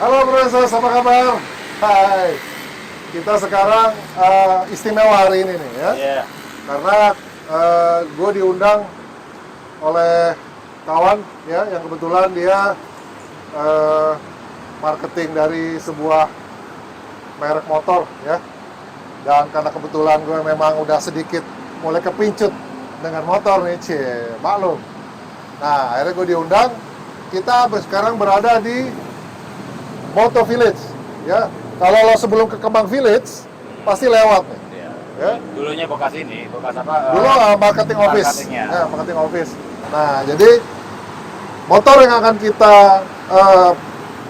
Halo Bro Yesus, apa kabar? Hai. Kita sekarang istimewa hari ini nih ya. Iya. Karena gue diundang oleh kawan ya yang kebetulan dia marketing dari sebuah merek motor ya. Dan karena kebetulan gue memang udah sedikit mulai kepincut dengan motor nih, maklum. Nah, akhirnya gue diundang. Kita sekarang berada di Moto Village, ya. Kalau lo sebelum ke Kemang Village, pasti lewat nih. Iya. Ya. Dulunya bekas ini, bekas apa? Dulu marketing office. Marketingnya. Ya, marketing office. Nah, jadi motor yang akan kita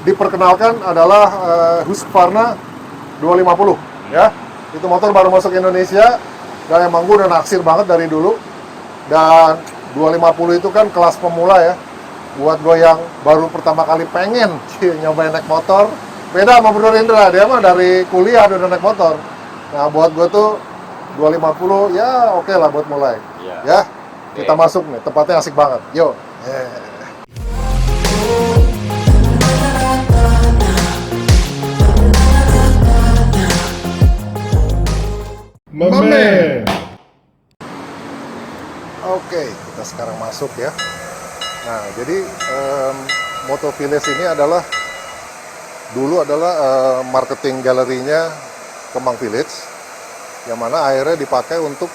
diperkenalkan adalah Husqvarna 250, ya. Itu motor baru masuk Indonesia, dan emang gue udah naksir banget dari dulu. Dan 250 itu kan kelas pemula ya. Buat gue yang baru pertama kali pengen nyobain naik motor, beda sama Bro Indra, dia mah dari kuliah udah naik motor. Nah, buat gue tuh 250 ya oke lah buat mulai. Iya. Ya, kita masuk nih, tempatnya asik banget. Yuk. Mame. Oke, kita sekarang masuk ya. Nah, jadi Moto Village ini dulu adalah marketing galerinya Kemang Village, yang mana akhirnya dipakai untuk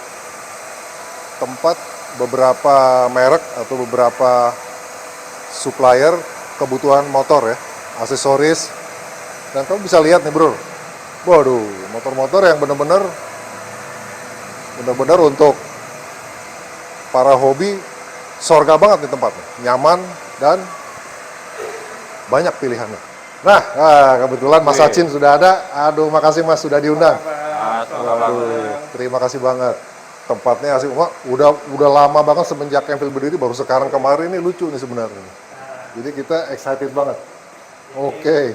tempat beberapa merek atau beberapa supplier kebutuhan motor ya, aksesoris. Dan kamu bisa lihat nih bro, waduh, motor-motor yang bener-bener untuk para hobi. Sorga banget nih tempatnya, nyaman dan banyak pilihannya. Nah, kebetulan Mas Sachin sudah ada. Aduh, makasih Mas sudah diundang. Aduh, terima kasih banget. Tempatnya asik. Wah, udah lama banget semenjak Enfield berdiri, baru sekarang kemarin ini lucu nih sebenarnya. Jadi kita excited banget. Oke.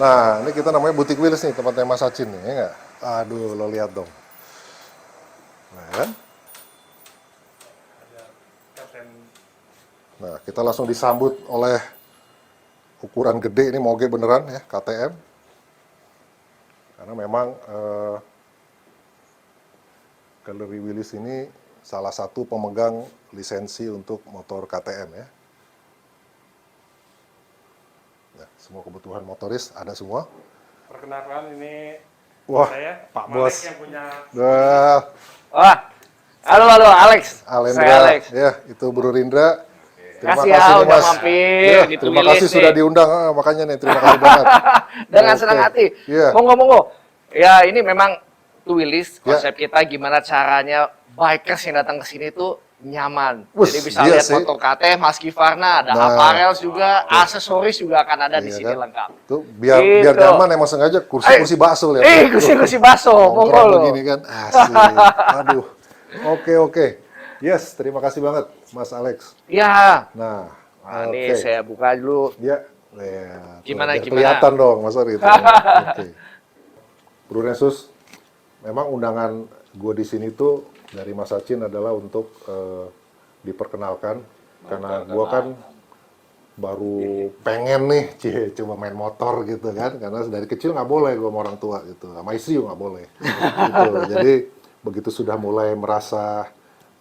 Nah, ini kita namanya Butik Willis nih, tempatnya Mas Sachin nih, ya nggak? Aduh, lo lihat dong. Nah, kan? Nah, kita langsung disambut oleh ukuran gede ini, moge beneran ya, KTM. Karena memang Galeri Willis ini salah satu pemegang lisensi untuk motor KTM ya. Nah, semua kebutuhan motoris ada semua. Perkenalkan, ini Wah, saya, Pak Malik Bos. yang punya. Wah, halo Alex. Alendra, Saya Alex. ya itu Bro Rindra. Terima Kasih ya kasih nih, udah Mas. mampir Ya, di terima Willis kasih nih. sudah diundang, makanya nih terima kasih banget. Dengan Oke. senang hati. Iya. Monggo. Ya, ini memang Willis, Ya. konsep kita gimana caranya bikers yang datang ke sini tuh nyaman. Wus, Jadi bisa iya lihat sih. motor KTM, Husqvarna, ada Nah. apparel juga, aksesoris juga akan ada di Iya sini kan? lengkap. Tuh biar Gitu. nyaman emang sengaja kursi bakso lihat. Kursi baso, monggo Nongkrong lo. begini kan, asik. Aduh, oke. Yes, terima kasih banget, Mas Alex. Ya, Nah, ini saya buka dulu. Ya, Gimana? kelihatan dong, Mas Ari. Oke. Bro Yesus, memang undangan gue di sini tuh dari Mas Sachin adalah untuk diperkenalkan, karena gue kan baru pengen nih, coba main motor gitu kan, karena dari kecil nggak boleh gue sama orang tua gitu, sama istri juga nggak boleh. Gitu. Jadi begitu sudah mulai merasa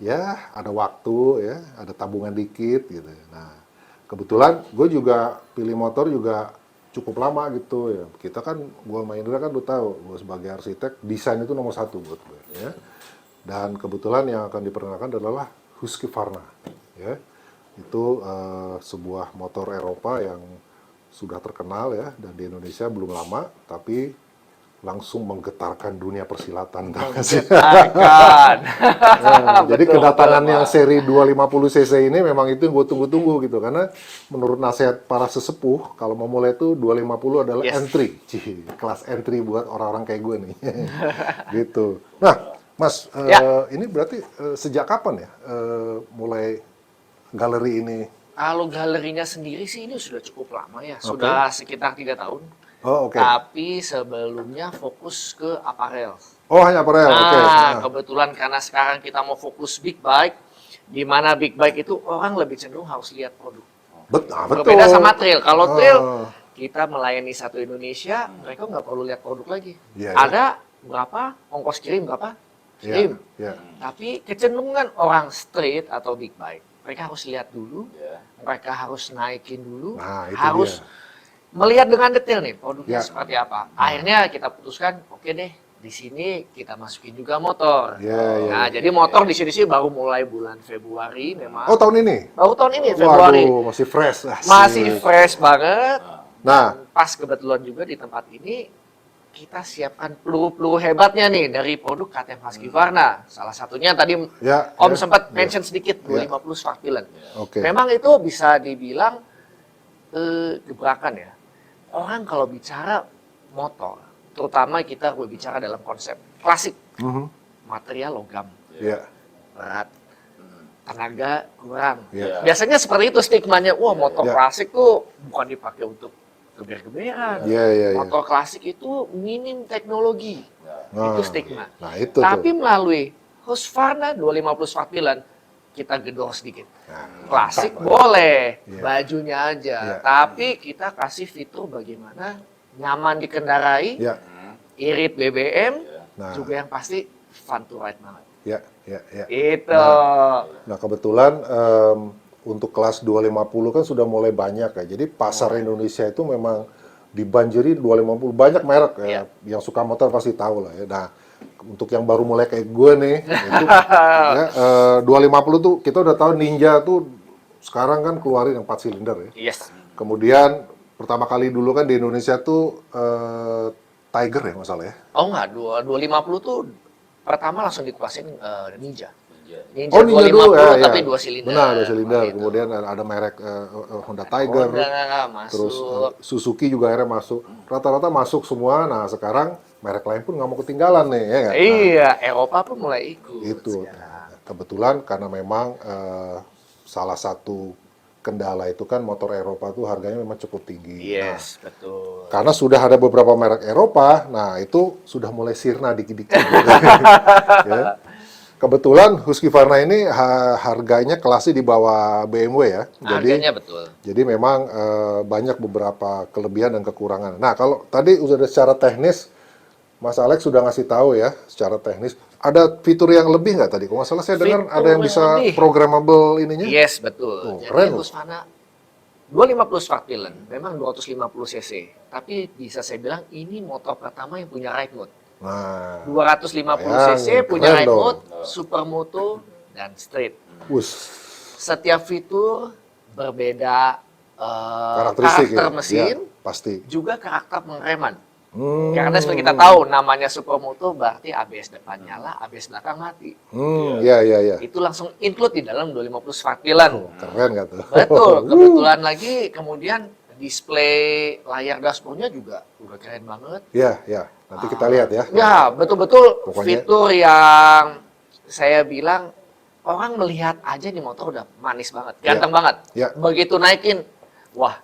ya ada waktu ya, ada tabungan dikit gitu. Nah, kebetulan gue juga pilih motor juga cukup lama gitu ya. Kita kan, gue sama Indra kan udah tahu, gue sebagai arsitek, desain itu nomor satu buat gue ya. Dan kebetulan yang akan diperkenalkan adalah Husqvarna ya. Itu sebuah motor Eropa yang sudah terkenal ya, dan di Indonesia belum lama, tapi langsung menggetarkan dunia persilatan. Menggetarkan. Nah, jadi Betul, kedatangan betul, yang Pak. seri 250 cc ini memang itu yang gue tunggu-tunggu gitu, karena menurut nasihat para sesepuh kalau mau mulai itu 250 adalah Yes. entry, kelas entry buat orang-orang kayak gue nih. Gitu. Nah, Mas, Ya. ini berarti sejak kapan ya mulai galeri ini? Kalau galerinya sendiri sih ini sudah cukup lama ya, sudah sekitar 3 tahun. Oh, oke. Tapi sebelumnya fokus ke apparel. Oh, hanya apparel. Oke. Nah, kebetulan karena sekarang kita mau fokus big bike, di mana big bike itu orang lebih cenderung harus lihat produk. Betul. Berbeda sama trail. Kalau trail kita melayani satu Indonesia, mereka nggak perlu lihat produk lagi. Iya, iya. Ada berapa, ongkos kirim berapa, kirim. Ya. Tapi kecenderungan orang street atau big bike, mereka harus lihat dulu, mereka harus naikin dulu, Nah, itu harus dia. melihat dengan detail nih produknya Ya. seperti apa. Akhirnya kita putuskan, oke deh, di sini kita masukin juga motor. Ya, ya. Nah, jadi motor di sini sih baru mulai bulan Februari memang. Oh, tahun ini? Baru tahun ini Februari. Waduh, masih fresh. Asik. Masih fresh banget. Nah, Pas kebetulan juga di tempat ini kita siapkan peluru-peluru hebatnya nih dari produk KTM Husqvarna. Salah satunya tadi ya. Om ya, sempat ya. mention sedikit 250 Sparkvillen. Oke. Memang itu bisa dibilang gebrakan ya. Orang kalau bicara motor, terutama kita berbicara dalam konsep klasik, Mhm. material logam, Ya. berat, tenaga kurang. Ya. Biasanya seperti itu stigmanya, wah motor Ya. klasik tuh bukan dipakai untuk geber-geberan. Iya, iya, iya. Motor klasik itu minim teknologi. Nah, Itu stigma. Nah, itu Tapi tuh. melalui Husqvarna 250 Sparkvillen, kita gedor sedikit. Nah, Klasik mantap. boleh, Iya. bajunya aja. Iya. Tapi kita kasih fitur bagaimana nyaman dikendarai, Ya. irit BBM, Nah, juga yang pasti fun to ride banget. ya, ya, ya. Itu. Nah, kebetulan untuk kelas 250 kan sudah mulai banyak ya. Jadi pasar Indonesia itu memang dibanjiri 250 banyak merek ya. Iya. Yang suka motor pasti tahu lah ya. Nah, untuk yang baru mulai kayak gue nih, itu ya, 250 tuh kita udah tahu Ninja tuh sekarang kan keluarin yang 4 silinder ya. Yes. Kemudian pertama kali dulu kan di Indonesia tuh Tiger ya masalah ya. Oh enggak, 250 tuh pertama langsung dikeluasin Ninja. Ninja Oh, Ninja 250 dulu ya, tapi ya. 2 silinder. Benar, 2 silinder. Seperti itu. Kemudian ada merek Honda Tiger. Honda Terus masuk. Suzuki juga akhirnya masuk. Rata-rata masuk semua. Nah, sekarang merek lain pun nggak mau ketinggalan nih, ya nggak? Iya, Eropa pun mulai ikut. Nah, itu. sekarang. Kebetulan karena memang salah satu kendala itu kan motor Eropa tuh harganya memang cukup tinggi. Nah, Yes, betul. karena sudah ada beberapa merek Eropa, nah itu sudah mulai sirna dikit-dikit. Ya. Kebetulan Husqvarna ini harganya kelasnya di bawah BMW ya. Harganya betul. Jadi memang banyak beberapa kelebihan dan kekurangan. Nah, kalau tadi sudah secara teknis, Mas Alex sudah ngasih tahu ya, secara teknis. Ada fitur yang lebih nggak tadi? Kalau nggak salah saya dengar Fitur ada yang yang bisa lebih. programmable ininya. Yes, betul. Oh, Jadi keren loh. Husqvarna 250 Sparkvillen, memang 250 cc. Tapi bisa saya bilang ini motor pertama yang punya ride mode. Nah, 250 Bayang, cc punya keren ride dong. mode, supermoto dan street. us, Setiap fitur berbeda karakteristik karakter ya. mesin, Ya, pasti. juga karakter pengereman. Hmm, Karena seperti kita tahu namanya supermoto berarti ABS depan nyala, ABS belakang mati. ya, ya, ya. Itu langsung include di dalam 250 Sparkvillen. Keren nggak tuh? Betul, kebetulan lagi kemudian display layar dashboardnya juga udah keren banget. Ya, ya. Nanti kita lihat ya. Ya, betul-betul Pokoknya- fitur yang saya bilang orang melihat aja nih motor udah manis banget, ganteng banget. Ya. Begitu naikin, wah,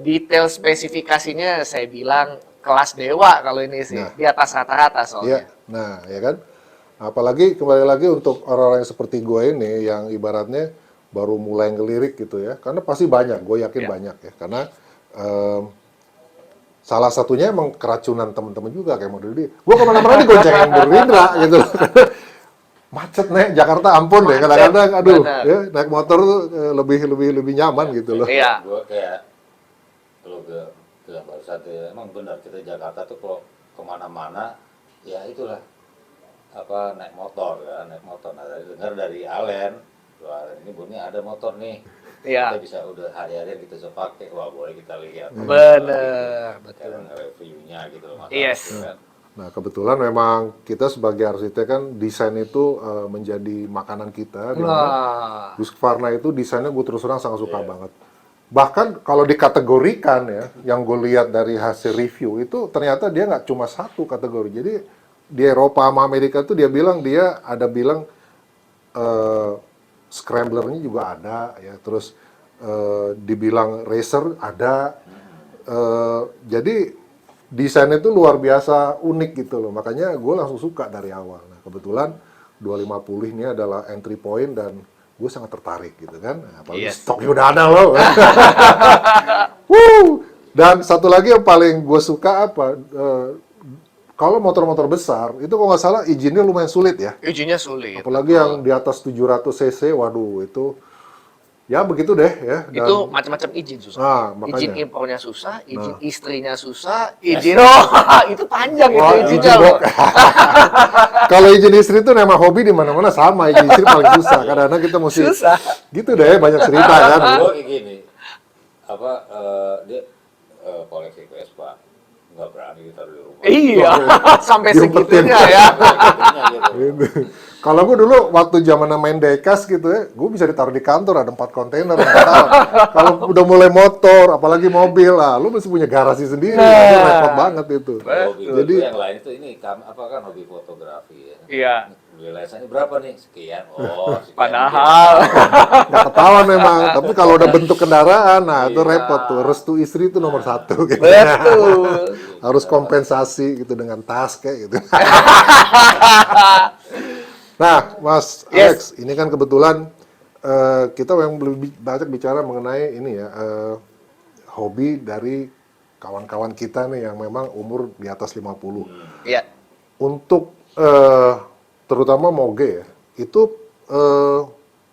detail spesifikasinya saya bilang kelas dewa kalau ini sih, Nah. di atas rata-rata Ya, soalnya. nah, ya kan. Apalagi kembali lagi untuk orang-orang yang seperti gue ini yang ibaratnya baru mulai ngelirik gitu ya. Karena pasti banyak, gue yakin Ya. banyak ya. Karena salah satunya emang keracunan teman-teman juga kayak model dia. Gue kemana-mana digoncengin Berlindra gitu. Macet nih Jakarta ampun deh Macet, kadang-kadang aduh benar. ya naik motor tuh lebih nyaman gitu loh. Iya. Gue kayak kalau ke baru satu ya, emang benar kita Jakarta tuh kalau kemana-mana ya itulah apa naik motor ya naik motor. Nah dengar dari Alen, wah ini bunyi ada motor nih. Iya. Kita bisa udah hari-hari kita bisa pakai, wah boleh kita lihat. Bener, betul. Sekarang reviewnya gitu loh Mas. Yes. Gitu kan. Nah, kebetulan memang kita sebagai arsitek kan desain itu menjadi makanan kita. Di mana Wah. Husqvarna itu desainnya gue terus terang sangat suka banget. Bahkan kalau dikategorikan ya, yang gue lihat dari hasil review itu ternyata dia nggak cuma satu kategori. Jadi di Eropa sama Amerika tuh dia bilang scramblernya juga ada ya, terus dibilang racer ada. Jadi desainnya itu luar biasa unik gitu loh. Makanya gue langsung suka dari awal. Nah, kebetulan 250 ini adalah entry point dan gue sangat tertarik gitu kan. Nah, apalagi Yes. stoknya udah ada loh. Wuh. Dan satu lagi yang paling gue suka apa? Kalau motor-motor besar itu kalau nggak salah izinnya lumayan sulit ya. Izinnya sulit. Apalagi yang di atas 700 cc, waduh itu ya begitu deh ya. Dan, Itu macam-macam izin susah. Nah, makanya. Izin impornya susah, izin Nah. istrinya susah, izin itu panjang itu Wah, izinnya izin loh. kalau izin istri itu nama hobi di mana-mana sama, izin istri paling susah. Kadang-kadang kita mesti Susah. gitu deh, banyak cerita kan. Gue kayak gini, dia koleksi Vespa, nggak berani ditaruh di rumah. Iya, sampai Diumpetin. segitunya ya. Gitu. Kalau gue dulu waktu zaman main Dekas gitu ya, gue bisa ditaruh di kantor ada 4 kontainer. 4 tahun. Kalau udah mulai motor, apalagi mobil lah, lu mesti punya garasi sendiri. Itu repot banget itu. Hobi Jadi- Jadi yang lain itu ini apa kan hobi fotografi ya. Iya. Beli lisensi berapa nih? Sekian. Oh, sekian. Padahal Nggak ketahuan memang, tapi kalau udah bentuk kendaraan, nah itu Iya. repot tuh. Restu istri itu nomor 1 gitu. betul. Harus kompensasi gitu dengan tas kayak gitu. Nah, Mas Alex, ini kan kebetulan kita yang lebih banyak bicara mengenai ini ya, hobi dari kawan-kawan kita nih yang memang umur di atas 50. Iya. Untuk terutama moge ya, itu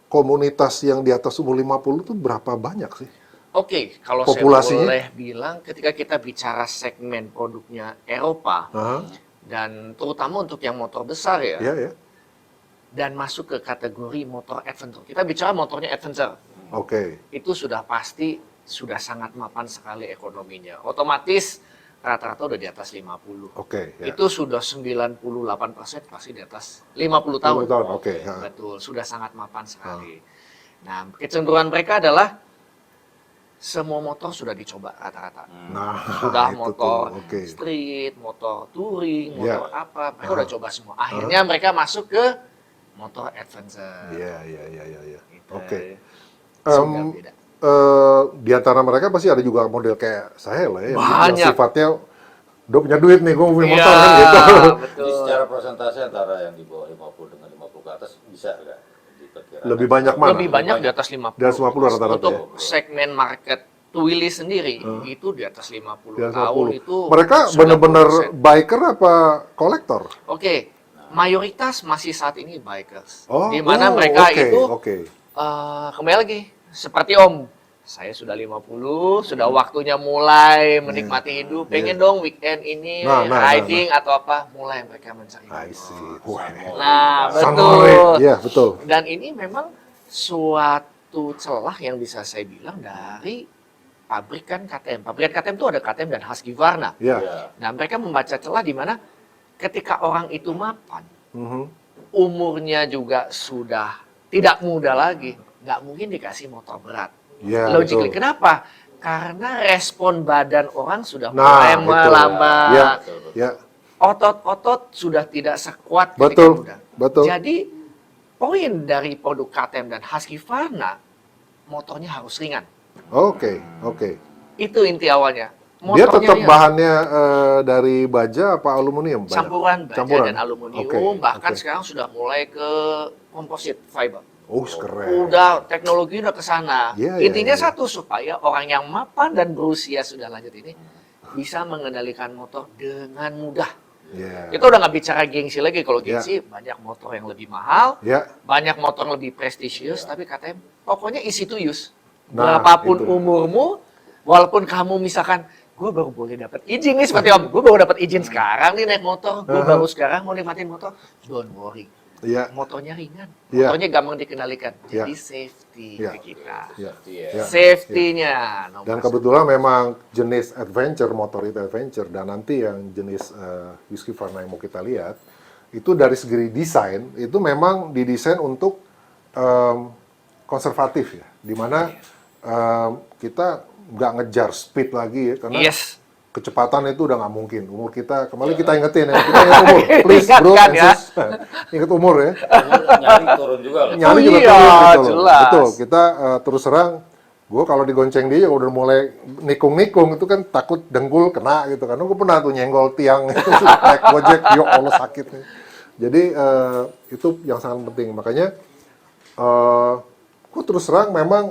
komunitas yang di atas umur 50 itu berapa banyak sih? Oke, kalau Populasinya? saya boleh bilang ketika kita bicara segmen produknya Eropa Aha, dan terutama untuk yang motor besar ya, ya ya, dan masuk ke kategori motor adventure. Kita bicara motornya adventure. oke. Itu sudah pasti sudah sangat mapan sekali ekonominya. Otomatis rata-rata udah di atas 50. Oke, ya. Itu sudah 98% pasti di atas 50 tahun. 50 tahun, oke, ya. Betul, sudah sangat mapan sekali. Nah, kecenderungan mereka adalah semua motor sudah dicoba rata-rata. Nah, Sudah itu motor tuh, oke. street, motor touring, Ya. motor apa, mereka udah coba semua. Akhirnya mereka masuk ke motor adventure. Iya, iya, iya, iya, iya. Gitu. Oke. Sudah Em, beda. Di antara mereka pasti ada juga model kayak saya lah ya, yang Banyak. sifatnya udah punya duit nih, gue mau punya Iya, motor kan gitu. Jadi betul. secara persentase antara yang di bawah 50 dengan 50 ke atas bisa nggak diperkirakan? Lebih banyak mana? Lebih banyak di atas 50. Di atas 50 rata-rata Untuk ya? segmen market Twilly sendiri itu di atas 50 Di atas tahun 50. itu Mereka 90%. bener-bener biker apa kolektor? Oke, mayoritas masih saat ini bikers. Oh, Di mana oh, mereka oke, itu oke. kembali lagi seperti Om. Saya sudah 50, sudah waktunya mulai menikmati hidup. Pengen dong weekend ini Nah, riding atau apa, mulai mereka mencari. I see. Wah, Nah, Sanore. betul. Iya, betul. Dan ini memang suatu celah yang bisa saya bilang dari pabrikan KTM. Pabrikan KTM itu ada KTM dan Husqvarna. Iya. Ya. Nah, mereka membaca celah di mana ketika orang itu mapan, Mhm. umurnya juga sudah tidak muda lagi, nggak mungkin dikasih motor berat. Iya, Logically, betul. kenapa? Karena respon badan orang sudah Nah, mulai itu. melambat. Iya, ya. Otot-otot sudah tidak sekuat ketika Betul, muda. betul. Jadi, poin dari produk KTM dan Husqvarna, motornya harus ringan. Oke, oke. Itu inti awalnya. Dia tetap ringan. bahannya dari baja apa aluminium? Banyak? Campuran baja Campuran. dan aluminium, Oke, bahkan oke. sekarang sudah mulai ke composite fiber. Oh, keren. Udah teknologi udah ke sana. Iya, iya, Intinya iya. satu, supaya orang yang mapan dan berusia sudah lanjut ini bisa mengendalikan motor dengan mudah. Iya. Kita udah nggak bicara gengsi lagi. Kalau Iya. gengsi banyak motor yang lebih mahal, Ya, banyak motor lebih prestisius, tapi KTM pokoknya easy to use. Nah, Berapapun itu. umurmu, walaupun kamu misalkan gue baru boleh dapat izin nih seperti Om, gue baru dapat izin sekarang nih naik motor, gue baru sekarang mau nikmatin motor, don't worry. ya, Motornya ringan, Iya. motornya gampang dikendalikan, Iya. jadi safety Iya. ke kita. ya. Iya. Ya. Safety-nya nomor Dan satu. kebetulan memang jenis adventure, motor itu adventure, dan nanti yang jenis Husqvarna yang mau kita lihat, itu dari segi desain, itu memang didesain untuk konservatif ya, dimana kita nggak ngejar speed lagi ya, karena Yes. kecepatan itu udah nggak mungkin. Umur kita, kembali kita ingetin ya, kita ingat umur, please bro, Ingatkan and ya. sis. Ingat umur ya. Nyari turun juga loh. Nyali Oh juga iya, turun gitu loh. jelas. Betul, kita terus terang, gue kalau digonceng dia udah mulai nikung-nikung itu kan takut dengkul kena gitu kan. Gue pernah tuh nyenggol tiang itu naik gojek, yo Allah sakit nih. Jadi itu yang sangat penting. Makanya gue terus terang memang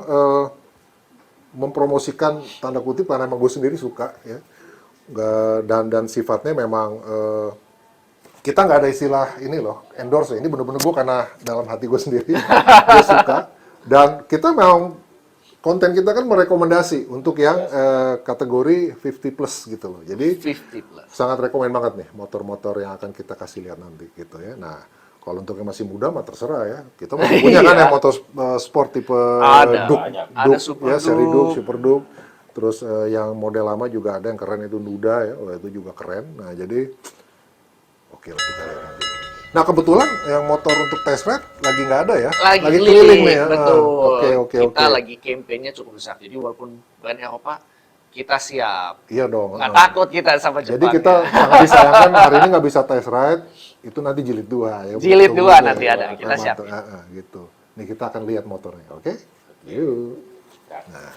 mempromosikan tanda kutip karena emang gue sendiri suka ya. Dan sifatnya memang kita nggak ada istilah ini loh endorse ya. Ini bener-bener gue karena dalam hati gue sendiri gue suka. Dan kita memang konten kita kan merekomendasi untuk yang kategori 50 plus gitu loh. Jadi 50 plus. sangat rekomen banget nih motor-motor yang akan kita kasih lihat nanti gitu ya. Nah, kalau untuk yang masih muda mah terserah ya. Kita masih punya kan yang motor sport tipe Ada, Duke, ada Super ya, seri Duke. Duke, Super Duke. Terus yang model lama juga ada yang keren itu Nuda ya. Wah, itu juga keren. Nah, jadi oke lah kita lihat nanti. Nah, kebetulan yang motor untuk test ride lagi nggak ada ya. Lagi keliling keliling nih ya. betul. Oke. Kita lagi campaign-nya cukup besar. Jadi walaupun brand Eropa, kita siap. Iya dong. Nggak takut kita sama Jepang. Jadi kita sangat disayangkan hari ini nggak bisa test ride, itu nanti jilid 2 ya. Jilid Betul, 2 betul, nanti ya. ada, kita Memang siapin. tuh, gitu. Nih kita akan lihat motornya, oke? Yuk. Nah.